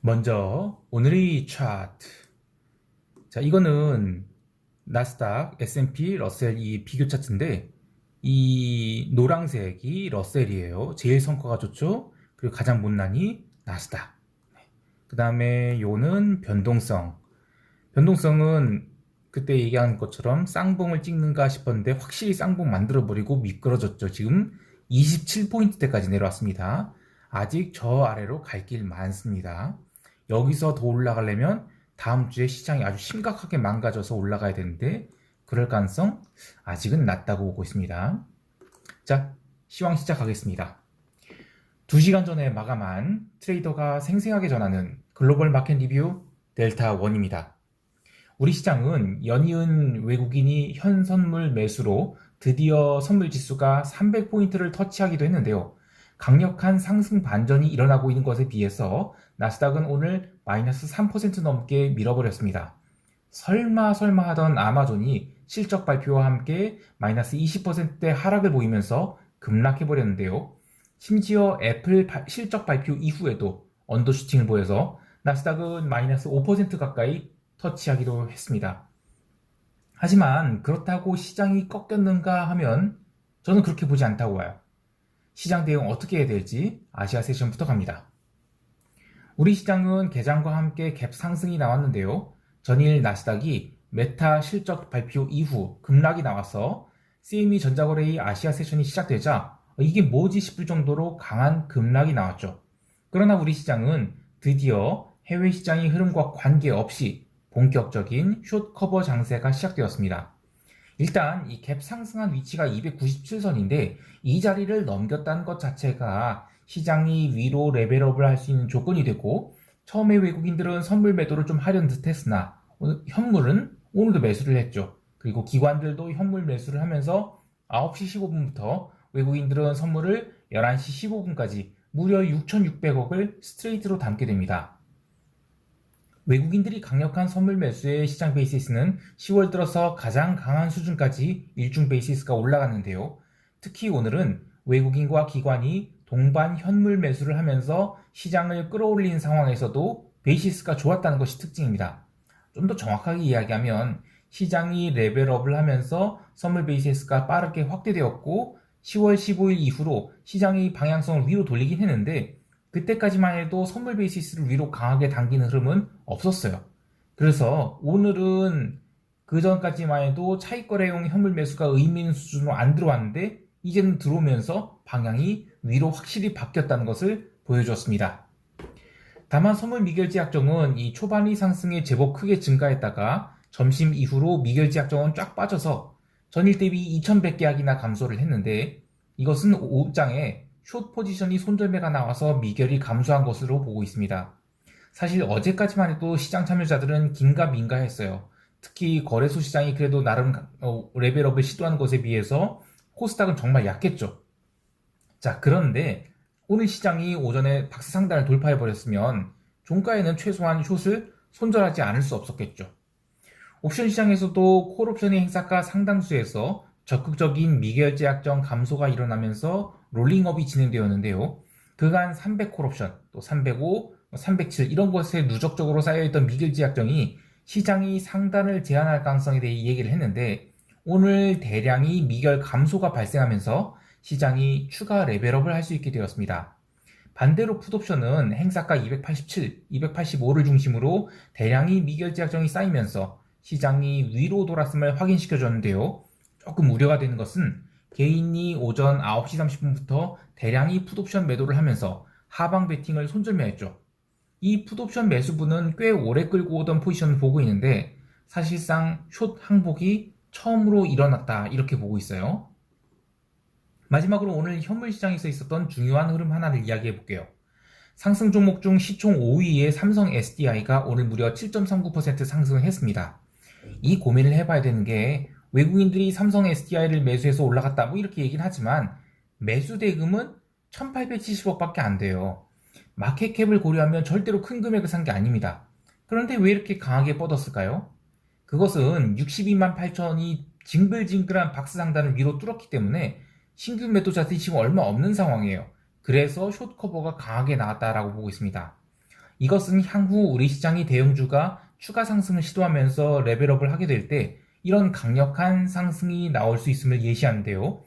먼저 오늘의 차트. 자, 이거는 나스닥, S&P, 러셀 이 비교 차트인데 이 노란색이 러셀이에요. 제일 성과가 좋죠. 그리고 가장 못난이 나스닥. 그 다음에 요는 변동성. 변동성은 그때 얘기한 것처럼 쌍봉을 찍는가 싶었는데 확실히 쌍봉 만들어버리고 미끄러졌죠. 지금 27포인트대까지 내려왔습니다. 아직 저 아래로 갈 길 많습니다. 여기서 더 올라가려면 다음 주에 시장이 아주 심각하게 망가져서 올라가야 되는데 그럴 가능성 아직은 낮다고 보고 있습니다. 자, 시황 시작하겠습니다. 2시간 전에 마감한 트레이더가 생생하게 전하는 글로벌 마켓 리뷰 델타1입니다. 우리 시장은 연이은 외국인이 현 선물 매수로 드디어 선물 지수가 300포인트를 터치하기도 했는데요. 강력한 상승 반전이 일어나고 있는 것에 비해서 나스닥은 오늘 마이너스 3% 넘게 밀어버렸습니다. 설마 하던 아마존이 실적 발표와 함께 마이너스 20%대 하락을 보이면서 급락해버렸는데요. 심지어 애플 실적 발표 이후에도 언더슈팅을 보여서 나스닥은 마이너스 5% 가까이 터치하기도 했습니다. 하지만 그렇다고 시장이 꺾였는가 하면 저는 그렇게 보지 않다고 봐요. 시장 대응 어떻게 해야 될지 아시아 세션부터 갑니다. 우리 시장은 개장과 함께 갭 상승이 나왔는데요. 전일 나스닥이 메타 실적 발표 이후 급락이 나와서 CME 전자거래의 아시아 세션이 시작되자 이게 뭐지 싶을 정도로 강한 급락이 나왔죠. 그러나 우리 시장은 드디어 해외 시장의 흐름과 관계없이 본격적인 숏 커버 장세가 시작되었습니다. 일단 이 갭 상승한 위치가 297선인데 이 자리를 넘겼다는 것 자체가 시장이 위로 레벨업을 할 수 있는 조건이 되고, 처음에 외국인들은 선물 매도를 좀 하려는 듯 했으나 현물은 오늘도 매수를 했죠. 그리고 기관들도 현물 매수를 하면서 9시 15분부터 외국인들은 선물을 11시 15분까지 무려 6,600억을 스트레이트로 담게 됩니다. 외국인들이 강력한 선물 매수의 시장 베이시스는 10월 들어서 가장 강한 수준까지 일중 베이시스가 올라갔는데요. 특히 오늘은 외국인과 기관이 동반 현물 매수를 하면서 시장을 끌어올린 상황에서도 베이시스가 좋았다는 것이 특징입니다. 좀 더 정확하게 이야기하면 시장이 레벨업을 하면서 선물 베이시스가 빠르게 확대되었고 10월 15일 이후로 시장의 방향성을 위로 돌리긴 했는데 그때까지만 해도 선물 베이시스를 위로 강하게 당기는 흐름은 없었어요. 그래서 오늘은 그 전까지만 해도 차익거래용 현물 매수가 의미 있는 수준으로 안 들어왔는데 이제는 들어오면서 방향이 위로 확실히 바뀌었다는 것을 보여주었습니다. 다만 선물 미결제 약정은 이 초반의 상승에 제법 크게 증가했다가 점심 이후로 미결제 약정은 쫙 빠져서 전일 대비 2100계약이나 감소를 했는데 이것은 5장에 숏 포지션이 손절매가 나와서 미결이 감소한 것으로 보고 있습니다. 사실 어제까지만 해도 시장 참여자들은 긴가민가했어요. 특히 거래소 시장이 그래도 나름 레벨업을 시도하는 것에 비해서 코스닥은 정말 약했죠. 자, 그런데 오늘 시장이 오전에 박스 상단을 돌파해버렸으면 종가에는 최소한 숏을 손절하지 않을 수 없었겠죠. 옵션 시장에서도 콜옵션의 행사가 상당수에서 적극적인 미결제 약정 감소가 일어나면서 롤링업이 진행되었는데요. 그간 300콜옵션, 또 305, 307 이런 것에 누적적으로 쌓여있던 미결제 약정이 시장이 상단을 제한할 가능성에 대해 얘기를 했는데 오늘 대량의 미결 감소가 발생하면서 시장이 추가 레벨업을 할 수 있게 되었습니다. 반대로 풋옵션은 행사가 287, 285를 중심으로 대량의 미결제 약정이 쌓이면서 시장이 위로 돌았음을 확인시켜줬는데요. 조금 우려가 되는 것은 개인이 오전 9시 30분부터 대량의 풋옵션 매도를 하면서 하방 베팅을 손절매했죠. 이 풋옵션 매수분은 꽤 오래 끌고 오던 포지션을 보고 있는데 사실상 숏 항복이 처음으로 일어났다 이렇게 보고 있어요. 마지막으로 오늘 현물 시장에서 있었던 중요한 흐름 하나를 이야기해 볼게요. 상승 종목 중 시총 5위의 삼성 SDI가 오늘 무려 7.39% 상승을 했습니다. 이 고민을 해봐야 되는 게 외국인들이 삼성 SDI를 매수해서 올라갔다 뭐 이렇게 얘기는 하지만 매수 대금은 1870억밖에 안 돼요. 마켓캡을 고려하면 절대로 큰 금액을 산 게 아닙니다. 그런데 왜 이렇게 강하게 뻗었을까요? 그것은 62만 8천이 징글징글한 박스 상단을 위로 뚫었기 때문에 신규 매도자들이 지금 얼마 없는 상황이에요. 그래서 숏커버가 강하게 나왔다라고 보고 있습니다. 이것은 향후 우리 시장이 대형주가 추가 상승을 시도하면서 레벨업을 하게 될 때 이런 강력한 상승이 나올 수 있음을 예시하는데요.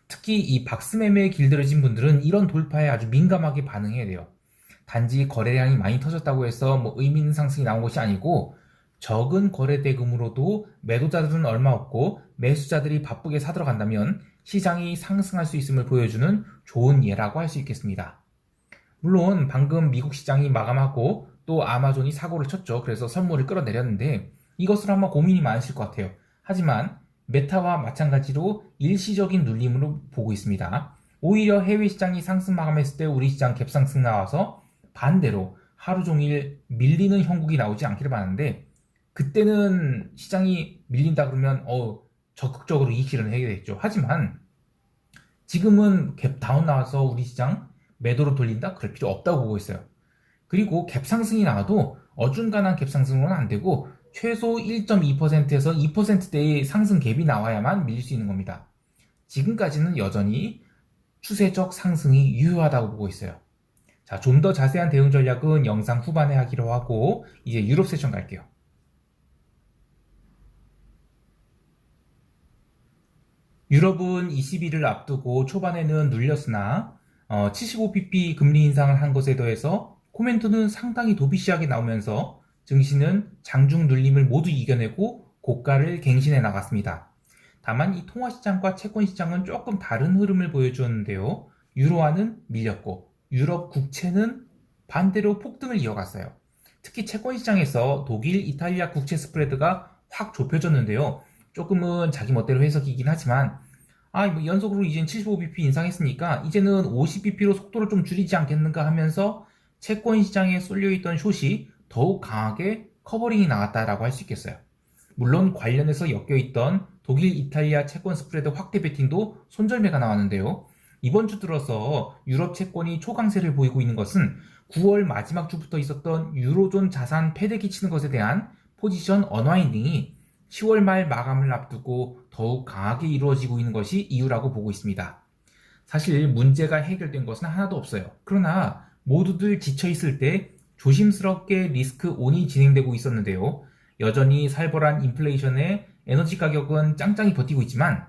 특히 이 박스매매에 길들여진 분들은 이런 돌파에 아주 민감하게 반응해야 돼요. 단지 거래량이 많이 터졌다고 해서 뭐 의미 있는 상승이 나온 것이 아니고 적은 거래 대금으로도 매도자들은 얼마 없고 매수자들이 바쁘게 사들어간다면 시장이 상승할 수 있음을 보여주는 좋은 예라고 할 수 있겠습니다. 물론 방금 미국 시장이 마감하고 또 아마존이 사고를 쳤죠. 그래서 선물을 끌어내렸는데 이것을 아마 고민이 많으실 것 같아요. 하지만 메타와 마찬가지로 일시적인 눌림으로 보고 있습니다. 오히려 해외 시장이 상승 마감했을 때 우리 시장 갭상승 나와서 반대로 하루 종일 밀리는 형국이 나오지 않기를 바라는데 그때는 시장이 밀린다 그러면 적극적으로 이익 실현을 해야 되겠죠. 하지만 지금은 갭 다운 나와서 우리 시장 매도로 돌린다? 그럴 필요 없다고 보고 있어요. 그리고 갭 상승이 나와도 어중간한 갭 상승으로는 안 되고 최소 1.2%에서 2%대의 상승 갭이 나와야만 밀릴 수 있는 겁니다. 지금까지는 여전히 추세적 상승이 유효하다고 보고 있어요. 자, 좀 더 자세한 대응 전략은 영상 후반에 하기로 하고 이제 유럽 세션 갈게요. 유럽은 20일을 앞두고 초반에는 눌렸으나 75bp 금리 인상을 한 것에 더해서 코멘트는 상당히 도비시하게 나오면서 증시는 장중 눌림을 모두 이겨내고 고가를 갱신해 나갔습니다. 다만 이 통화시장과 채권시장은 조금 다른 흐름을 보여주었는데요. 유로화는 밀렸고 유럽 국채는 반대로 폭등을 이어갔어요. 특히 채권시장에서 독일, 이탈리아 국채 스프레드가 확 좁혀졌는데요. 조금은 자기 멋대로 해석이긴 하지만 뭐 연속으로 이젠 75bp 인상했으니까 이제는 50bp로 속도를 좀 줄이지 않겠는가 하면서 채권 시장에 쏠려있던 숏이 더욱 강하게 커버링이 나왔다라고 할 수 있겠어요. 물론 관련해서 엮여있던 독일, 이탈리아 채권 스프레드 확대 베팅도 손절매가 나왔는데요. 이번 주 들어서 유럽 채권이 초강세를 보이고 있는 것은 9월 마지막 주부터 있었던 유로존 자산 패대기 치는 것에 대한 포지션 언와인딩이 10월 말 마감을 앞두고 더욱 강하게 이루어지고 있는 것이 이유라고 보고 있습니다. 사실 문제가 해결된 것은 하나도 없어요. 그러나 모두들 지쳐있을 때 조심스럽게 리스크 온이 진행되고 있었는데요. 여전히 살벌한 인플레이션에 에너지 가격은 짱짱이 버티고 있지만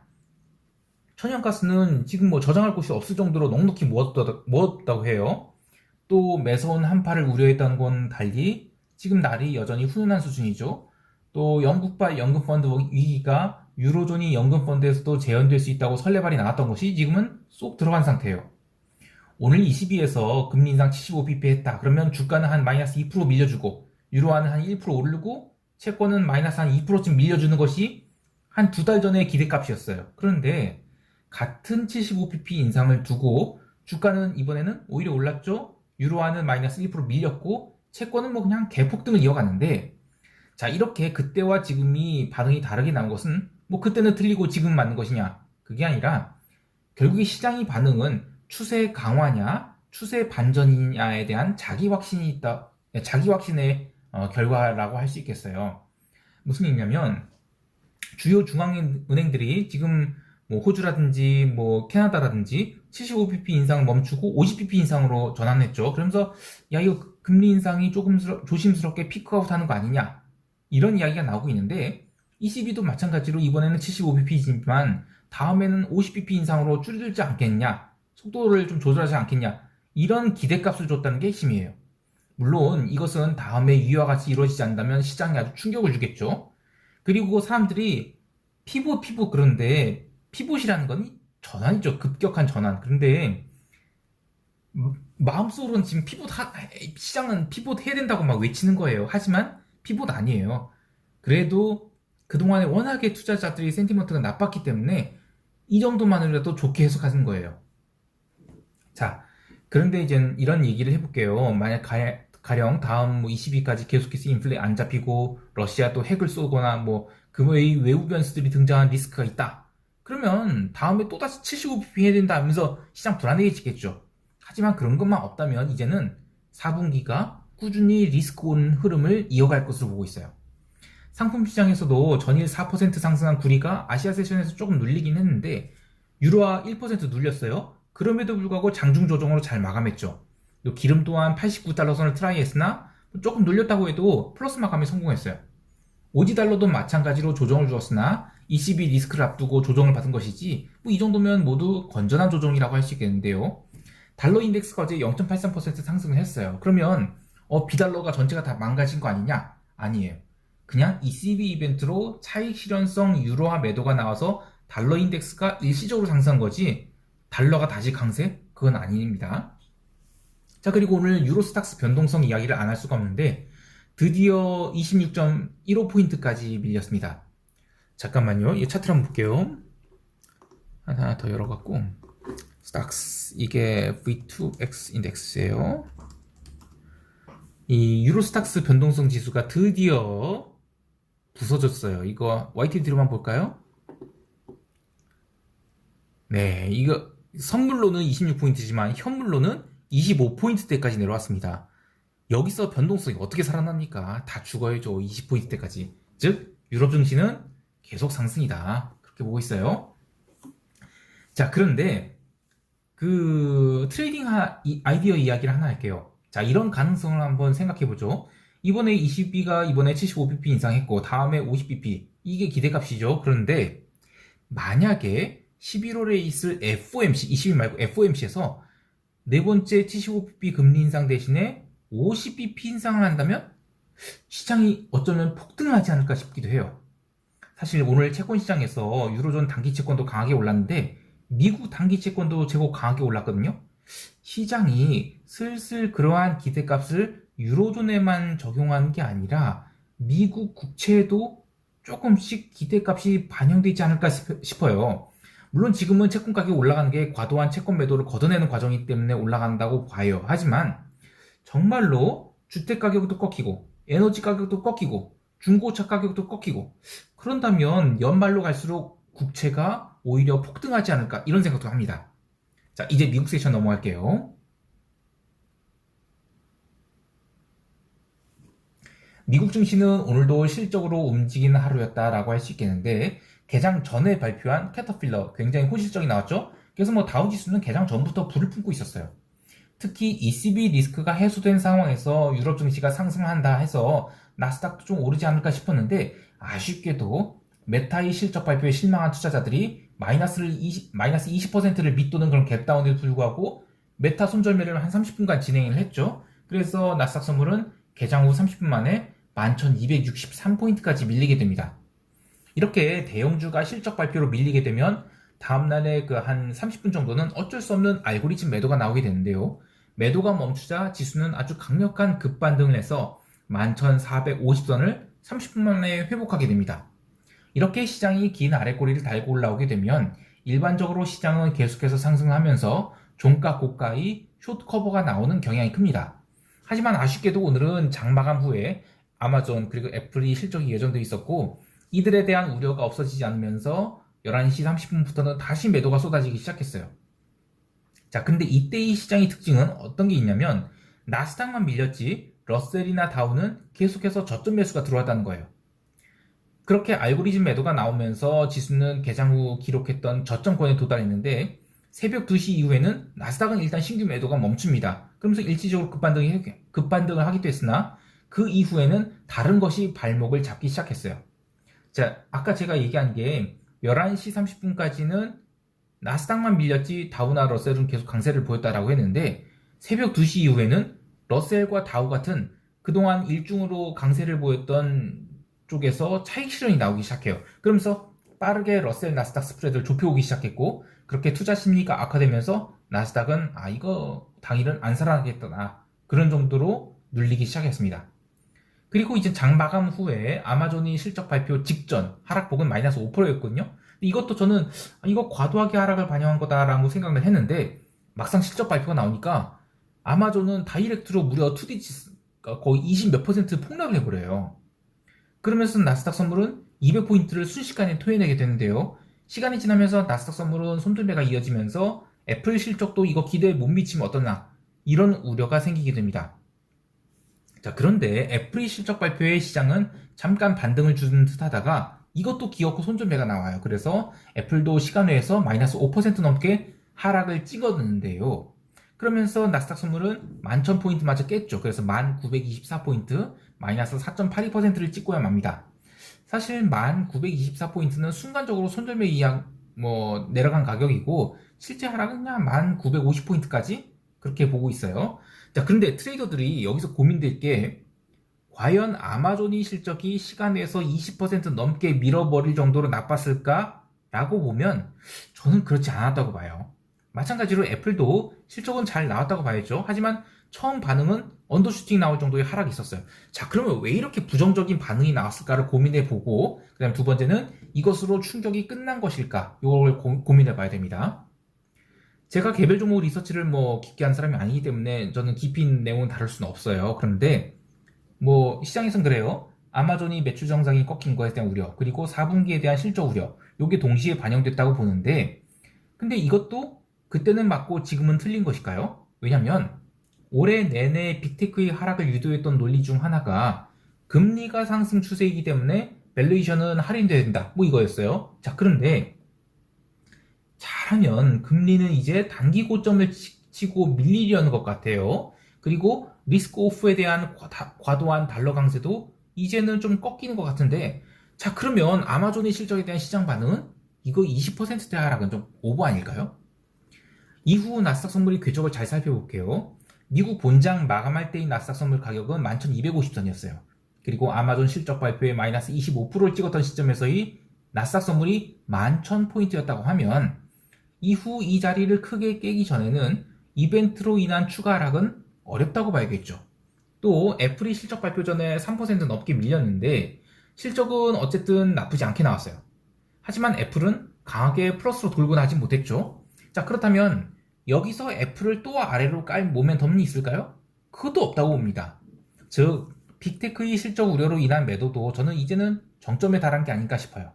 천연가스는 지금 저장할 곳이 없을 정도로 넉넉히 모았다고 해요. 또 매서운 한파를 우려했던 건 달리 지금 날이 여전히 훈훈한 수준이죠. 또 영국발 연금펀드 위기가 유로존이 연금펀드에서도 재현될 수 있다고 설레발이 나왔던 것이 지금은 쏙 들어간 상태예요. 오늘 22에서 금리 인상 75bp 했다. 그러면 주가는 한 마이너스 2% 밀려주고 유로화는 한 1% 오르고 채권은 마이너스 한 2%쯤 밀려주는 것이 한 두 달 전의 기대값이었어요. 그런데 같은 75bp 인상을 두고 주가는 이번에는 오히려 올랐죠. 유로화는 마이너스 1% 밀렸고 채권은 그냥 개폭등을 이어갔는데 자, 이렇게 그때와 지금이 반응이 다르게 나온 것은 그때는 틀리고 지금 맞는 것이냐? 그게 아니라 결국에 시장의 반응은 추세 강화냐, 추세 반전이냐에 대한 자기 확신이 있다, 자기 확신의 결과라고 할 수 있겠어요. 무슨 얘기냐면 주요 중앙은행들이 지금 호주라든지 캐나다라든지 75bp 인상을 멈추고 50bp 인상으로 전환했죠. 그러면서 이거 금리 인상이 조금 조심스럽게 피크아웃 하는 거 아니냐? 이런 이야기가 나오고 있는데 ECB도 마찬가지로 이번에는 75bp이지만 다음에는 50bp 인상으로 줄이지 않겠냐, 속도를 좀 조절하지 않겠냐, 이런 기대값을 줬다는 게 핵심이에요. 물론 이것은 다음에 이와 같이 이루어지지 않는다면 시장에 아주 충격을 주겠죠. 그리고 사람들이 피봇 그런데 피봇이라는 건 전환이죠. 급격한 전환. 그런데 마음속으로는 지금 시장은 피봇 해야 된다고 막 외치는 거예요. 하지만 피봇 아니에요. 그래도 그동안에 워낙에 투자자들이 센티먼트가 나빴기 때문에 이 정도만으로도 좋게 해석하는 거예요. 자, 그런데 이제 이런 얘기를 해볼게요. 만약 가령 다음 20일까지 계속해서 인플레 안 잡히고 러시아 또 핵을 쏘거나 그 외의 외부 변수들이 등장한 리스크가 있다. 그러면 다음에 또다시 75bp 해야 된다 하면서 시장 불안해지겠죠. 하지만 그런 것만 없다면 이제는 4분기가 꾸준히 리스크 온 흐름을 이어갈 것으로 보고 있어요. 상품 시장에서도 전일 4% 상승한 구리가 아시아 세션에서 조금 눌리긴 했는데 유로화 1% 눌렸어요. 그럼에도 불구하고 장중 조정으로 잘 마감했죠. 또 기름 또한 89달러 선을 트라이 했으나 조금 눌렸다고 해도 플러스 마감에 성공했어요. 오지달러도 마찬가지로 조정을 주었으나 ECB 리스크를 앞두고 조정을 받은 것이지 이 정도면 모두 건전한 조정이라고 할 수 있겠는데요. 달러 인덱스가 어제 0.83% 상승을 했어요. 그러면 비달러가 전체가 다 망가진 거 아니냐? 아니에요. 그냥 ECB 이벤트로 차익 실현성 유로화 매도가 나와서 달러 인덱스가 일시적으로 상승한 거지 달러가 다시 강세? 그건 아닙니다. 자, 그리고 오늘 유로스탁스 변동성 이야기를 안 할 수가 없는데 드디어 26.15포인트까지 밀렸습니다. 잠깐만요. 이 차트를 한번 볼게요. 하나 더 열어갖고 스탁스 이게 V2X 인덱스예요. 이 유로스탁스 변동성 지수가 드디어 부서졌어요. 이거 YTD로만 볼까요? 네, 이거 선물로는 26포인트지만 현물로는 25포인트대까지 내려왔습니다. 여기서 변동성이 어떻게 살아납니까? 다 죽어야죠. 20포인트대까지. 즉 유럽 증시는 계속 상승이다. 그렇게 보고 있어요. 자, 그런데 그 트레이딩 아이디어 이야기를 하나 할게요. 자, 이런 가능성을 한번 생각해보죠. 이번에 20b가 이번에 75bp 인상했고 다음에 50bp 이게 기대값이죠. 그런데 만약에 11월에 있을 FOMC 20일 말고 FOMC에서 네 번째 75bp 금리 인상 대신에 50bp 인상을 한다면 시장이 어쩌면 폭등을 하지 않을까 싶기도 해요. 사실 오늘 채권 시장에서 유로존 단기 채권도 강하게 올랐는데 미국 단기 채권도 제법 강하게 올랐거든요. 시장이 슬슬 그러한 기대값을 유로존에만 적용하는 게 아니라 미국 국채에도 조금씩 기대값이 반영되지 않을까 싶어요. 물론 지금은 채권 가격이 올라가는 게 과도한 채권 매도를 걷어내는 과정이기 때문에 올라간다고 봐요. 하지만 정말로 주택 가격도 꺾이고 에너지 가격도 꺾이고 중고차 가격도 꺾이고 그런다면 연말로 갈수록 국채가 오히려 폭등하지 않을까 이런 생각도 합니다. 자, 이제 미국 세션 넘어갈게요. 미국 증시는 오늘도 실적으로 움직이는 하루였다라고 할 수 있겠는데 개장 전에 발표한 캐터필러 굉장히 호실적이 나왔죠. 그래서 다우지수는 개장 전부터 불을 품고 있었어요. 특히 ECB 리스크가 해소된 상황에서 유럽 증시가 상승한다 해서 나스닥도 좀 오르지 않을까 싶었는데 아쉽게도 메타의 실적 발표에 실망한 투자자들이 마이너스 20%를 밑도는 그런 갭다운에도 불구하고 메타 손절매를 한 30분간 진행을 했죠. 그래서 나스닥 선물은 개장 후 30분 만에 11,263포인트까지 밀리게 됩니다. 이렇게 대형주가 실적 발표로 밀리게 되면 다음날에 그 한 30분 정도는 어쩔 수 없는 알고리즘 매도가 나오게 되는데요. 매도가 멈추자 지수는 아주 강력한 급반등을 해서 11,450선을 30분 만에 회복하게 됩니다. 이렇게 시장이 긴 아랫꼬리를 달고 올라오게 되면 일반적으로 시장은 계속해서 상승하면서 종가 고가의 숏 커버가 나오는 경향이 큽니다. 하지만 아쉽게도 오늘은 장마감 후에 아마존 그리고 애플이 실적이 예정돼 있었고 이들에 대한 우려가 없어지지 않으면서 11시 30분부터는 다시 매도가 쏟아지기 시작했어요. 자, 근데 이때의 시장의 특징은 어떤 게 있냐면 나스닥만 밀렸지 러셀이나 다우는 계속해서 저점 매수가 들어왔다는 거예요. 그렇게 알고리즘 매도가 나오면서 지수는 개장 후 기록했던 저점권에 도달했는데 새벽 2시 이후에는 나스닥은 일단 신규 매도가 멈춥니다. 그러면서 일시적으로 급반등을 하기도 했으나 그 이후에는 다른 것이 발목을 잡기 시작했어요. 자, 아까 제가 얘기한 게 11시 30분까지는 나스닥만 밀렸지 다우나 러셀은 계속 강세를 보였다라고 했는데 새벽 2시 이후에는 러셀과 다우 같은 그동안 일중으로 강세를 보였던 쪽에서 차익 실현이 나오기 시작해요. 그러면서 빠르게 러셀 나스닥 스프레드를 좁혀오기 시작했고 그렇게 투자 심리가 악화되면서 나스닥은 이거 당일은 안 살아나겠다 그런 정도로 눌리기 시작했습니다. 그리고 이제 장 마감 후에 아마존이 실적 발표 직전 하락폭은 마이너스 5%였거든요. 이것도 저는 이거 과도하게 하락을 반영한 거다라고 생각을 했는데 막상 실적 발표가 나오니까 아마존은 다이렉트로 무려 2D 거의 20 몇 퍼센트 폭락을 해버려요. 그러면서 나스닥 선물은 200포인트를 순식간에 토해내게 되는데요. 시간이 지나면서 나스닥 선물은 손절매가 이어지면서 애플 실적도 이거 기대에 못 미치면 어떠나 이런 우려가 생기게 됩니다. 자, 그런데 애플의 실적 발표에 시장은 잠깐 반등을 주는 듯 하다가 이것도 기어코 손절매가 나와요. 그래서 애플도 시간 외에서 마이너스 5% 넘게 하락을 찍어드는데요. 그러면서 나스닥 선물은 11,000포인트마저 깼죠. 그래서 1924포인트, 마이너스 4.82%를 찍고야 맙니다. 사실 1924포인트는 순간적으로 손절매 이하 내려간 가격이고 실제 하락은 그냥 1950포인트까지 그렇게 보고 있어요. 자, 그런데 트레이더들이 여기서 고민될 게 과연 아마존이 실적이 시간에서 20% 넘게 밀어버릴 정도로 나빴을까? 라고 보면 저는 그렇지 않았다고 봐요. 마찬가지로 애플도 실적은 잘 나왔다고 봐야죠. 하지만 처음 반응은 언더슈팅 나올 정도의 하락이 있었어요. 자, 그러면 왜 이렇게 부정적인 반응이 나왔을까를 고민해보고, 그 다음 두 번째는 이것으로 충격이 끝난 것일까? 이걸 고민해봐야 됩니다. 제가 개별 종목 리서치를 깊게 한 사람이 아니기 때문에 저는 깊이 있는 내용은 다룰 수는 없어요. 그런데 시장에선 그래요. 아마존이 매출 정상이 꺾인 거에 대한 우려, 그리고 4분기에 대한 실적 우려, 요게 동시에 반영됐다고 보는데, 근데 이것도 그때는 맞고 지금은 틀린 것일까요? 왜냐면 올해 내내 빅테크의 하락을 유도했던 논리 중 하나가 금리가 상승 추세이기 때문에 밸류에이션은 할인돼야 된다. 이거였어요. 자, 그런데 잘하면 금리는 이제 단기 고점을 치고 밀리려는 것 같아요. 그리고 리스크 오프에 대한 과도한 달러 강세도 이제는 좀 꺾이는 것 같은데, 자, 그러면 아마존의 실적에 대한 시장 반응은 이거 20%대 하락은 좀 오버 아닐까요? 이후 나스닥 선물이 궤적을 잘 살펴볼게요. 미국 본장 마감할 때의 나스닥 선물 가격은 11,250선이었어요. 그리고 아마존 실적 발표에 마이너스 25%를 찍었던 시점에서의 나스닥 선물이 11,000포인트였다고 하면 이후 이 자리를 크게 깨기 전에는 이벤트로 인한 추가 하락은 어렵다고 봐야겠죠. 또 애플이 실적 발표 전에 3% 넘게 밀렸는데 실적은 어쨌든 나쁘지 않게 나왔어요. 하지만 애플은 강하게 플러스로 돌고 나지 못했죠. 자, 그렇다면 여기서 애플을 또 아래로 깔 모멘텀이 있을까요? 그것도 없다고 봅니다. 즉 빅테크의 실적 우려로 인한 매도도 저는 이제는 정점에 달한 게 아닌가 싶어요.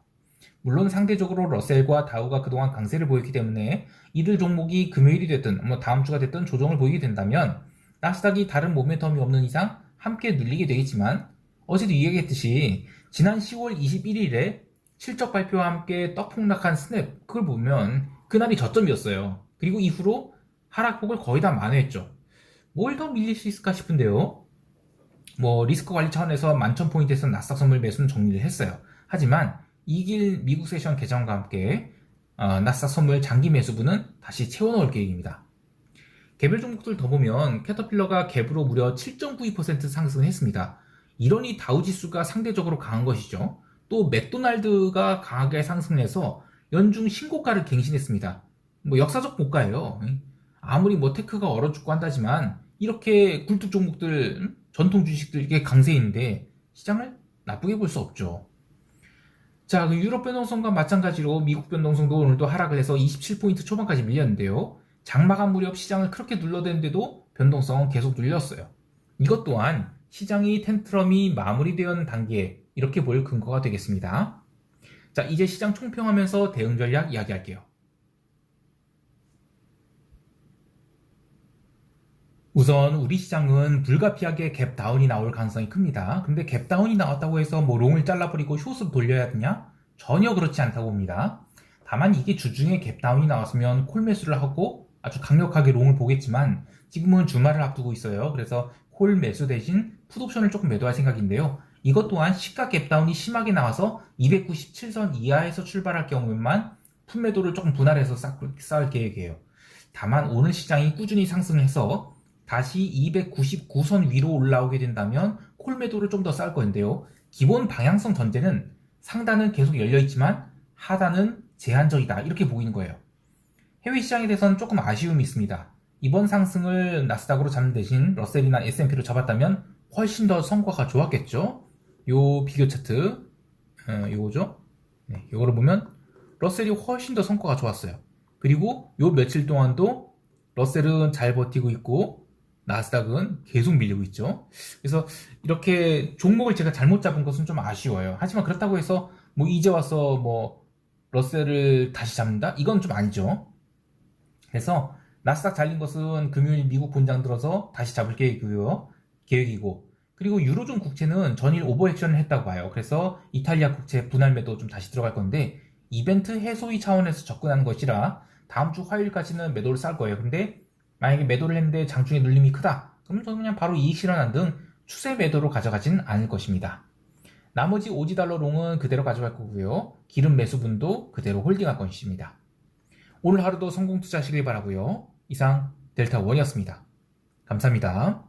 물론 상대적으로 러셀과 다우가 그동안 강세를 보였기 때문에 이들 종목이 금요일이 됐든 다음 주가 됐든 조정을 보이게 된다면 나스닥이 다른 모멘텀이 없는 이상 함께 눌리게 되겠지만, 어제도 이야기했듯이 지난 10월 21일에 실적 발표와 함께 떡폭락한 스냅, 그걸 보면 그날이 저점이었어요. 그리고 이후로 하락폭을 거의 다 만회했죠. 뭘 더 밀릴 수 있을까 싶은데요. 리스크 관리 차원에서 11,000포인트에서 나스닥 선물 매수는 정리를 했어요. 하지만 이길 미국 세션 개장과 함께 나스닥 선물 장기 매수분은 다시 채워넣을 계획입니다. 개별 종목들 더 보면 캐터필러가 갭으로 무려 7.92% 상승했습니다. 이러니 다우지수가 상대적으로 강한 것이죠. 또 맥도날드가 강하게 상승해서 연중 신고가를 갱신했습니다. 역사적 고가예요. 아무리 테크가 얼어 죽고 한다지만 이렇게 굴뚝 종목들, 전통 주식들 이게 강세인데 시장을 나쁘게 볼 수 없죠. 자, 유럽 변동성과 마찬가지로 미국 변동성도 오늘도 하락을 해서 27포인트 초반까지 밀렸는데요. 장마감 무렵 시장을 그렇게 눌러댔는데도 변동성은 계속 눌렸어요. 이것 또한 시장의 텐트럼이 마무리되는 단계에 이렇게 볼 근거가 되겠습니다. 자, 이제 시장 총평하면서 대응 전략 이야기할게요. 우선 우리 시장은 불가피하게 갭다운이 나올 가능성이 큽니다. 근데 갭다운이 나왔다고 해서 롱을 잘라버리고 숏으로 돌려야 되냐? 전혀 그렇지 않다고 봅니다. 다만 이게 주중에 갭다운이 나왔으면 콜 매수를 하고 아주 강력하게 롱을 보겠지만 지금은 주말을 앞두고 있어요. 그래서 콜 매수 대신 풋옵션을 조금 매도할 생각인데요. 이것 또한 시가 갭다운이 심하게 나와서 297선 이하에서 출발할 경우에만 풋 매도를 조금 분할해서 쌓을 계획이에요. 다만 오늘 시장이 꾸준히 상승해서 다시 299선 위로 올라오게 된다면 콜 매도를 좀 더 쌓을 건데요. 기본 방향성 전제는 상단은 계속 열려있지만 하단은 제한적이다, 이렇게 보이는 거예요. 해외 시장에 대해서는 조금 아쉬움이 있습니다. 이번 상승을 나스닥으로 잡는 대신 러셀이나 S&P로 잡았다면 훨씬 더 성과가 좋았겠죠. 요 비교 차트, 요거죠. 네, 요거를 보면 러셀이 훨씬 더 성과가 좋았어요. 그리고 요 며칠 동안도 러셀은 잘 버티고 있고 나스닥은 계속 밀리고 있죠. 그래서 이렇게 종목을 제가 잘못 잡은 것은 좀 아쉬워요. 하지만 그렇다고 해서 이제 와서 러셀을 다시 잡는다? 이건 좀 아니죠. 그래서 나스닥 잘린 것은 금요일 미국 본장 들어서 다시 잡을 계획이고, 그리고 유로존 국채는 전일 오버액션을 했다고 봐요. 그래서 이탈리아 국채 분할 매도 좀 다시 들어갈 건데 이벤트 해소의 차원에서 접근하는 것이라 다음 주 화요일까지는 매도를 쌓을 거예요. 근데 만약에 매도를 했는데 장중에 눌림이 크다. 그럼 저는 그냥 바로 이익 실현한 등 추세 매도로 가져가진 않을 것입니다. 나머지 오지달러 롱은 그대로 가져갈 거고요. 기름 매수분도 그대로 홀딩할 것입니다. 오늘 하루도 성공 투자하시길 바라고요. 이상 델타원이었습니다. 감사합니다.